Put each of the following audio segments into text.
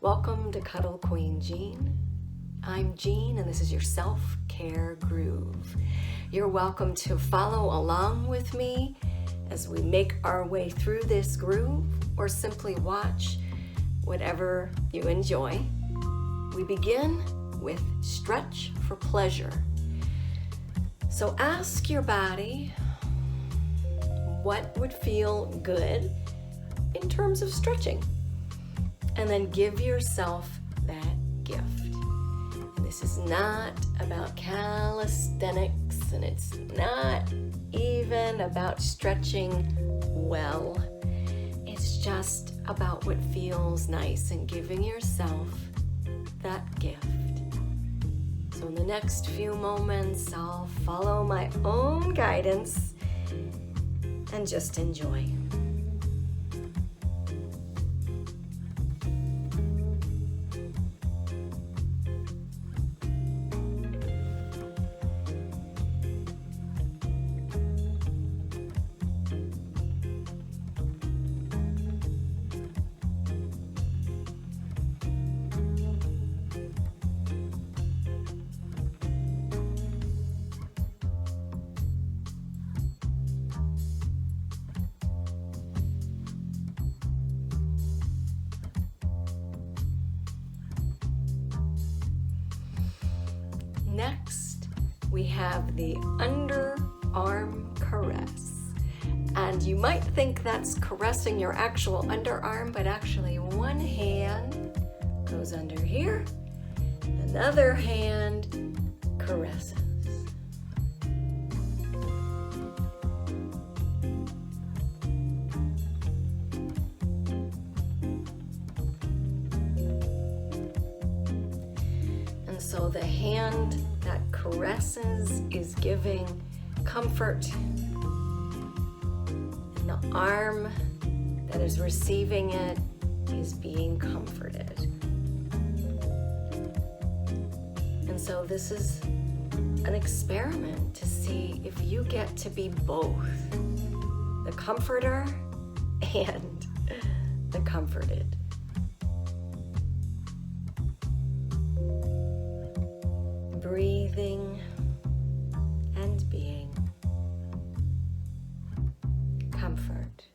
Welcome to Cuddle Queen Jean. I'm Jean and this is your self-care groove. You're welcome to follow along with me as we make our way through this groove or simply watch whatever you enjoy. We begin with stretch for pleasure. So ask your body what would feel good in terms of stretching. And then give yourself that gift. And this is not about calisthenics, and it's not even about stretching well. It's just about what feels nice and giving yourself that gift. So in the next few moments, I'll follow my own guidance and just enjoy. Next, we have the Underarm Caress. And you might think that's caressing your actual underarm, but actually one hand goes under here, another hand caresses. And so the hand that caresses is giving comfort, and the arm that is receiving it is being comforted. And so this is an experiment to see if you get to be both the comforter and the comforted. Breathing and being comfort.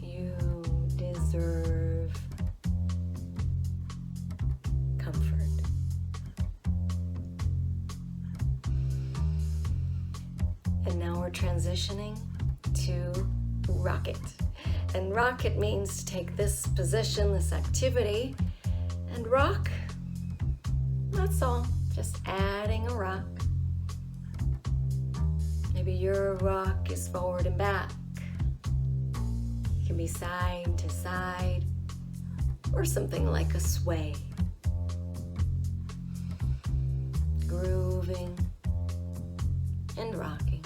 You deserve comfort. And now we're transitioning to rocket. And rocket means to take this position, this activity, and rock. That's all, just adding a rock. Maybe your rock is forward and back. It can be side to side, or something like a sway. Grooving and rocking.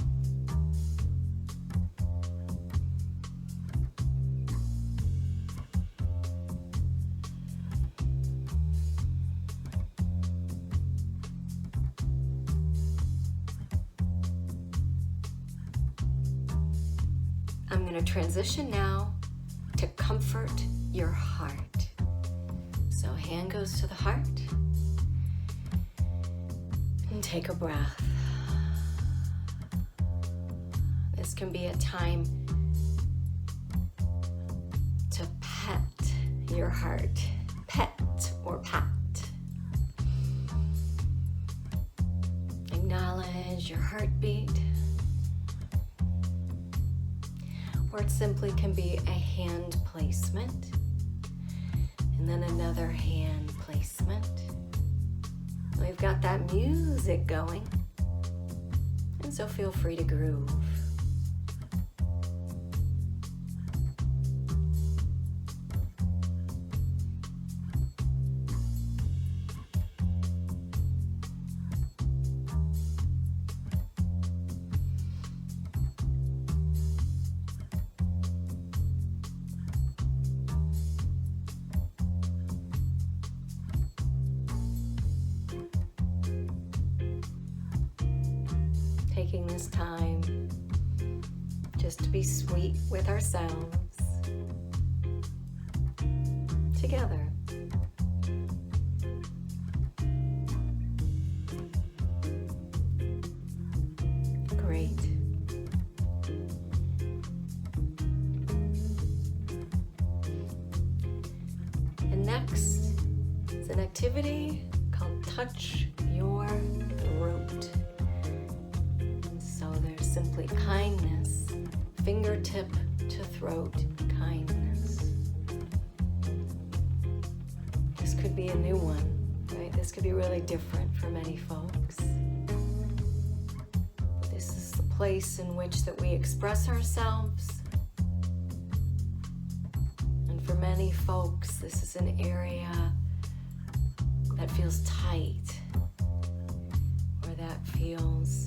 I'm going to transition now to comfort your heart. So hand goes to the heart and take a breath. This can be a time to pet your heart. Pet or pat. Acknowledge your heartbeat. Or it simply can be a hand placement and then another hand placement. We've got that music going, and so feel free to groove. taking this time just to be sweet with ourselves together. Great. And next is an activity called Touch Your Throat. And so there's simply kindness, fingertip to throat kindness. This could be a new one, right? This could be really different for many folks. This is the place in which that we express ourselves. And for many folks, this is an area that feels tight, or that feels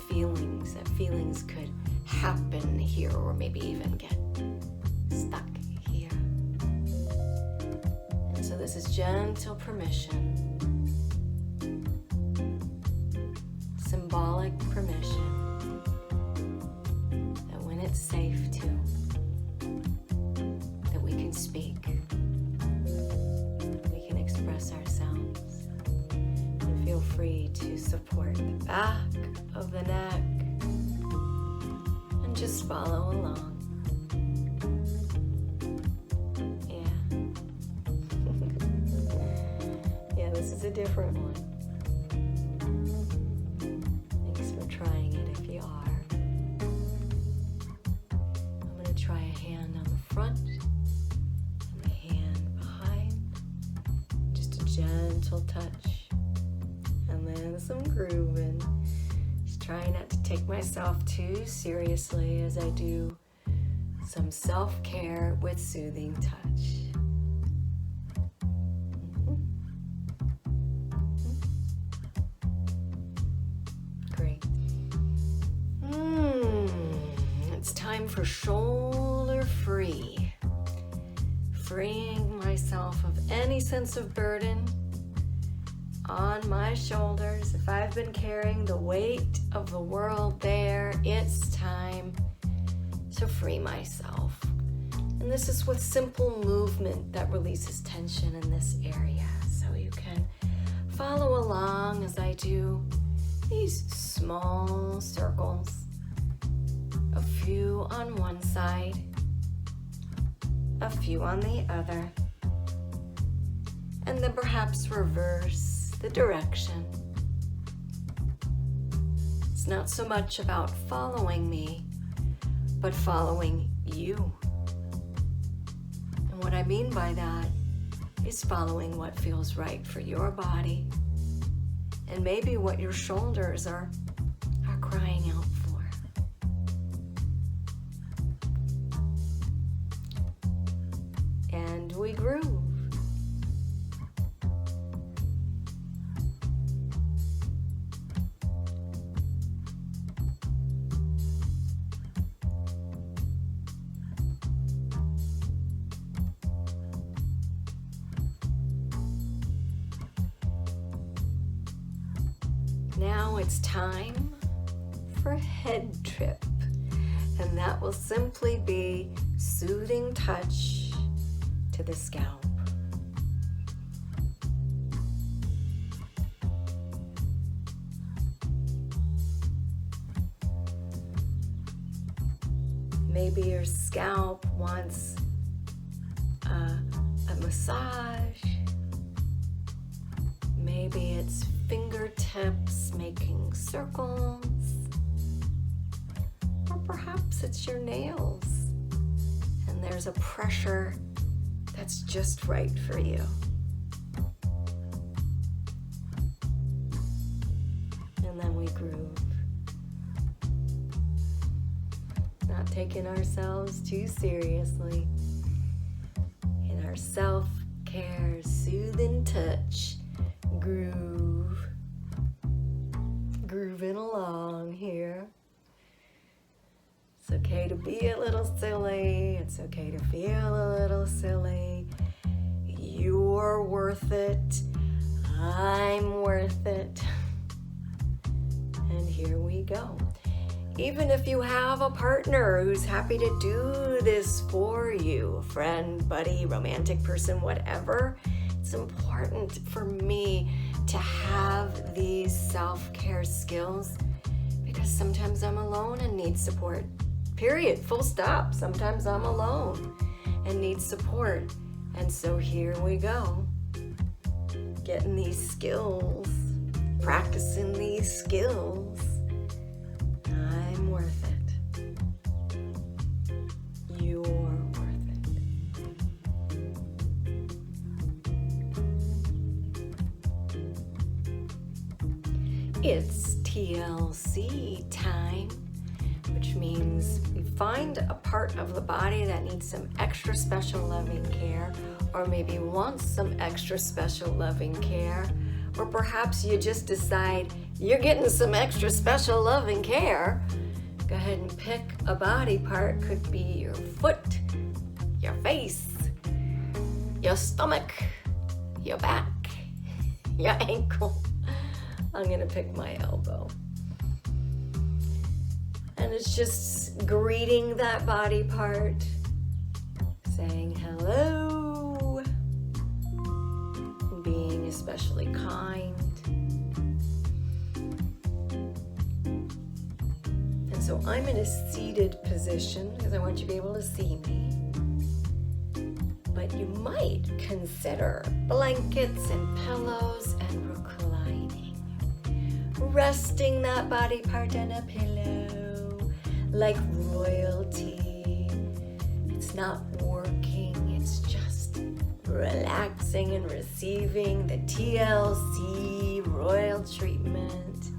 feelings, that feelings could happen here, or maybe even get stuck here. And so this is gentle permission, symbolic permission, that when it's safe to, that we can speak, we can express ourselves, and feel free to support the back of the neck and just follow along. Yeah, this is a different one. Thanks for trying it if you are. I'm going to try a hand on the front and a hand behind. Just a gentle touch. And then some grooving. Just trying not to take myself too seriously as I do some self-care with soothing touch. Great. It's time for shoulder free. Freeing myself of any sense of burden on my shoulders. If I've been carrying the weight of the world there, it's time to free myself. And this is with simple movement that releases tension in this area. So you can follow along as I do these small circles, a few on one side, a few on the other, and then perhaps reverse the direction. It's not so much about following me, but following you. And what I mean by that is following what feels right for your body, and maybe what your shoulders are crying out for. And we groove. Now it's time for head trip, and that will simply be soothing touch to the scalp. Maybe your scalp wants a massage. Maybe it's fingertips making circles, or perhaps it's your nails and there's a pressure that's just right for you. And then we groove, not taking ourselves too seriously in our self-care soothing touch. Grooving along here. It's okay to be a little silly. It's okay to feel a little silly. You're worth it. I'm worth it. And here we go. Even if you have a partner who's happy to do this for you, friend, buddy, romantic person, whatever, it's important for me to have these self-care skills because sometimes I'm alone and need support. Period. Full stop. Sometimes I'm alone and need support. And so here we go. Getting these skills, practicing these skills. I'm worth it. You're worth it. It's TLC time, which means we find a part of the body that needs some extra special loving care, or maybe wants some extra special loving care, or perhaps you just decide you're getting some extra special loving care. Go ahead and pick a body part. Could be your foot, your face, your stomach, your back, your ankle. I'm gonna pick my elbow. And it's just greeting that body part, saying hello, and being especially kind. And so I'm in a seated position because I want you to be able to see me. But you might consider blankets and pillows and reclining. Resting that body part on a pillow like royalty. It's not working, it's just relaxing and receiving the TLC royal treatment.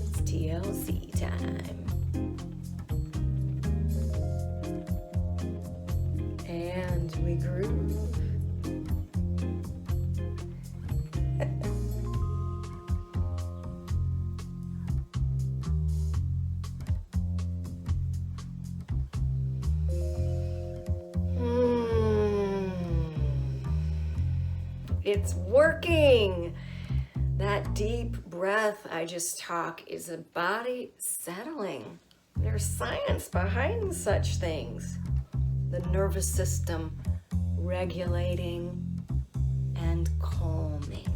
It's TLC time. And we groove. It's working. That deep breath I just talk is a body settling. There's science behind such things. The nervous system regulating and calming.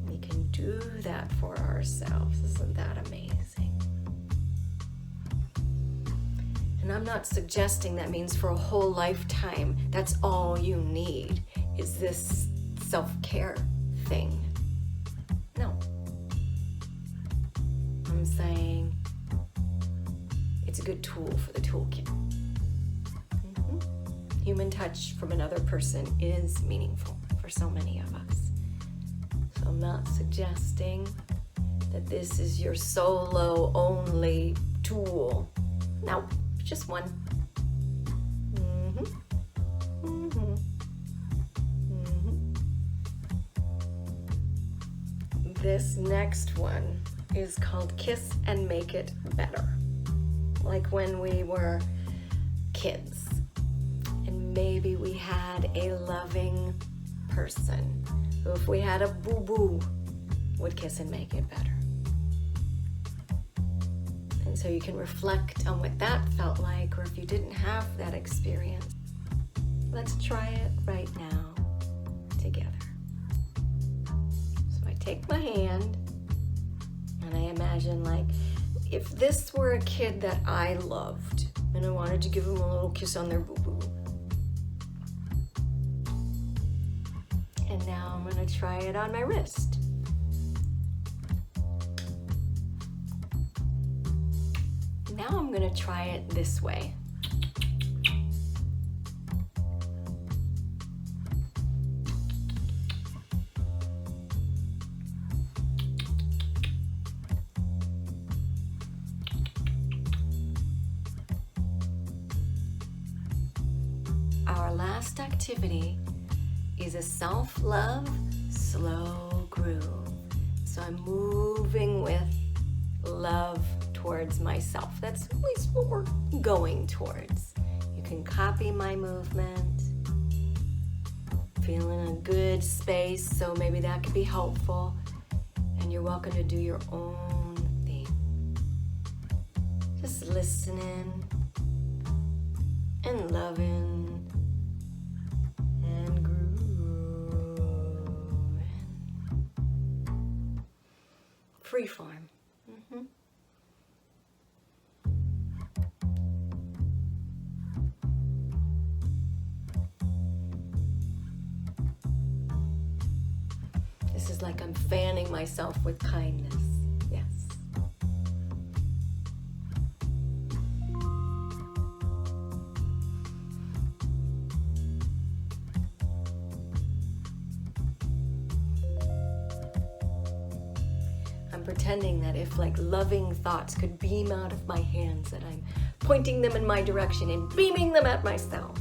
We can do that for ourselves. Isn't that amazing? And I'm not suggesting that means for a whole lifetime, that's all you need, is this self-care thing. No. I'm saying it's a good tool for the toolkit. Human touch from another person is meaningful for so many of us. So I'm not suggesting that this is your solo only tool. No, just one. This next one is called Kiss and Make It Better. Like when we were kids and maybe we had a loving person who, if we had a boo-boo, would kiss and make it better. And so you can reflect on what that felt like, or if you didn't have that experience, let's try it right now together. Take my hand, and I imagine like if this were a kid that I loved and I wanted to give them a little kiss on their boo-boo. And now I'm gonna try it on my wrist. Now I'm gonna try it this way. Our last activity is a self-love slow groove. So I'm moving with love towards myself. That's at least what we're going towards. You can copy my movement. Feeling a good space, so maybe that could be helpful. And you're welcome to do your own thing. Just listening and loving and grooving. Freeform. This is like I'm fanning myself with kindness. Yes. I'm pretending that if like loving thoughts could beam out of my hands, that I'm pointing them in my direction and beaming them at myself.